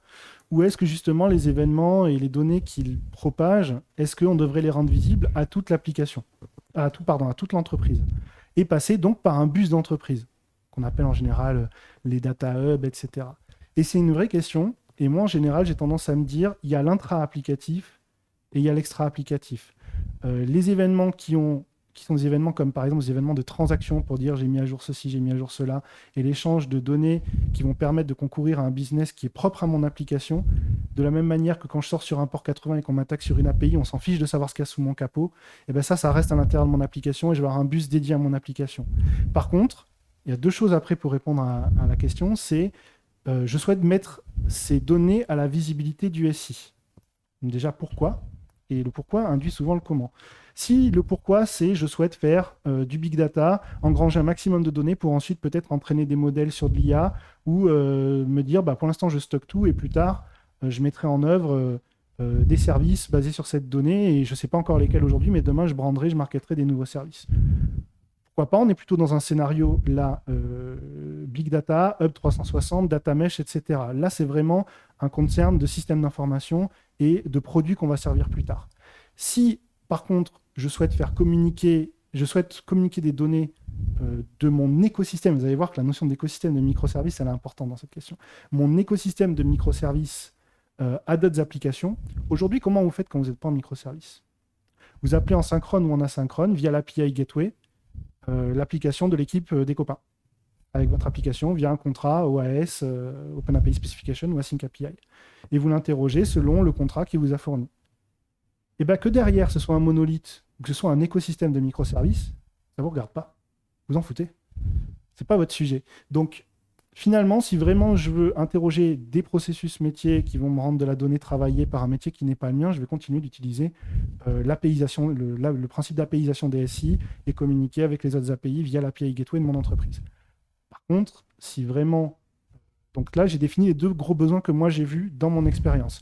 ou est-ce que justement les événements et les données qu'ils propagent, est-ce qu'on devrait les rendre visibles à toute l'application, à toute l'entreprise, et passer donc par un bus d'entreprise, qu'on appelle en général les data hubs, etc. Et c'est une vraie question. Et moi, en général, j'ai tendance à me dire, il y a l'intra-applicatif et il y a l'extra-applicatif. Les événements qui sont des événements comme par exemple des événements de transaction pour dire j'ai mis à jour ceci, j'ai mis à jour cela, et l'échange de données qui vont permettre de concourir à un business qui est propre à mon application, de la même manière que quand je sors sur un port 80 et qu'on m'attaque sur une API, on s'en fiche de savoir ce qu'il y a sous mon capot, et bien ça reste à l'intérieur de mon application et je vais avoir un bus dédié à mon application. Par contre, il y a deux choses après pour répondre à la question, c'est je souhaite mettre ces données à la visibilité du SI. Déjà, pourquoi? Et le pourquoi induit souvent le comment. Si le pourquoi, c'est je souhaite faire du big data, engranger un maximum de données pour ensuite peut-être entraîner des modèles sur de l'IA ou me dire pour l'instant je stocke tout et plus tard je mettrai en œuvre des services basés sur cette donnée et je ne sais pas encore lesquels aujourd'hui, mais demain je branderai, je marketerai des nouveaux services. Pourquoi pas? On est plutôt dans un scénario là, Big Data, Hub 360, Data Mesh, etc. Là, c'est vraiment un concern de systèmes d'information et de produits qu'on va servir plus tard. Si, par contre, je souhaite faire communiquer je souhaite communiquer des données de mon écosystème. Vous allez voir que la notion d'écosystème de microservices, elle est importante dans cette question. Mon écosystème de microservices à d'autres applications. Aujourd'hui, comment vous faites quand vous n'êtes pas en microservice? Vous appelez en synchrone ou en asynchrone via l'API Gateway l'application de l'équipe des copains avec votre application via un contrat OAS, Open API Specification ou Async API. Et vous l'interrogez selon le contrat qu'il vous a fourni. Et bien que derrière, ce soit un monolithe ou que ce soit un écosystème de microservices, ça ne vous regarde pas. Vous en foutez. Ce n'est pas votre sujet. Donc, finalement, si vraiment je veux interroger des processus métiers qui vont me rendre de la donnée travaillée par un métier qui n'est pas le mien, je vais continuer d'utiliser l'APIisation, le principe d'APIisation des SI et communiquer avec les autres API via l'API Gateway de mon entreprise. Par contre, si vraiment... Donc là, j'ai défini les 2 gros besoins que moi j'ai vus dans mon expérience.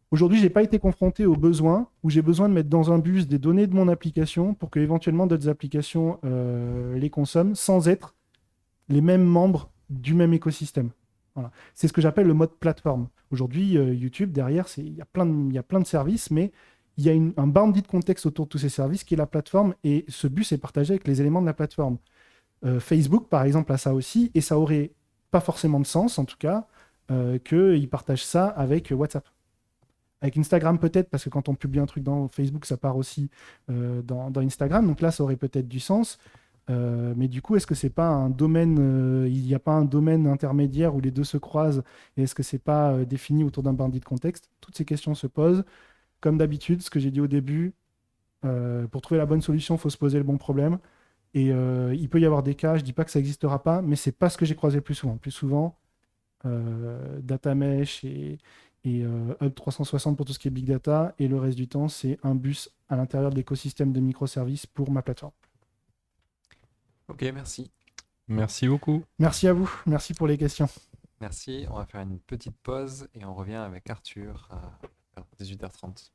Aujourd'hui, je n'ai pas été confronté aux besoins où j'ai besoin de mettre dans un bus des données de mon application pour que éventuellement d'autres applications les consomment sans être les mêmes membres du même écosystème. Voilà. C'est ce que j'appelle le mode plateforme. Aujourd'hui, YouTube, derrière, il y a plein de services, mais il y a un bounded contexte autour de tous ces services qui est la plateforme, et ce bus est partagé avec les éléments de la plateforme. Facebook, par exemple, a ça aussi, et ça aurait pas forcément de sens, en tout cas, qu'ils partagent ça avec WhatsApp. Avec Instagram peut-être, parce que quand on publie un truc dans Facebook, ça part aussi dans Instagram, donc là, ça aurait peut-être du sens. Mais du coup, est-ce que c'est pas un domaine, il n'y a pas un domaine intermédiaire où les deux se croisent, et est-ce que c'est pas défini autour d'un bandit de contexte? Toutes ces questions se posent. Comme d'habitude, ce que j'ai dit au début, pour trouver la bonne solution, il faut se poser le bon problème. Et il peut y avoir des cas, je dis pas que ça n'existera pas, mais c'est pas ce que j'ai croisé le plus souvent. Plus souvent, Data Mesh et Hub 360 pour tout ce qui est Big Data, et le reste du temps, c'est un bus à l'intérieur de l'écosystème de microservices pour ma plateforme. Ok, merci. Merci beaucoup. Merci à vous, merci pour les questions. Merci. On va faire une petite pause et on revient avec Arthur à 18h30.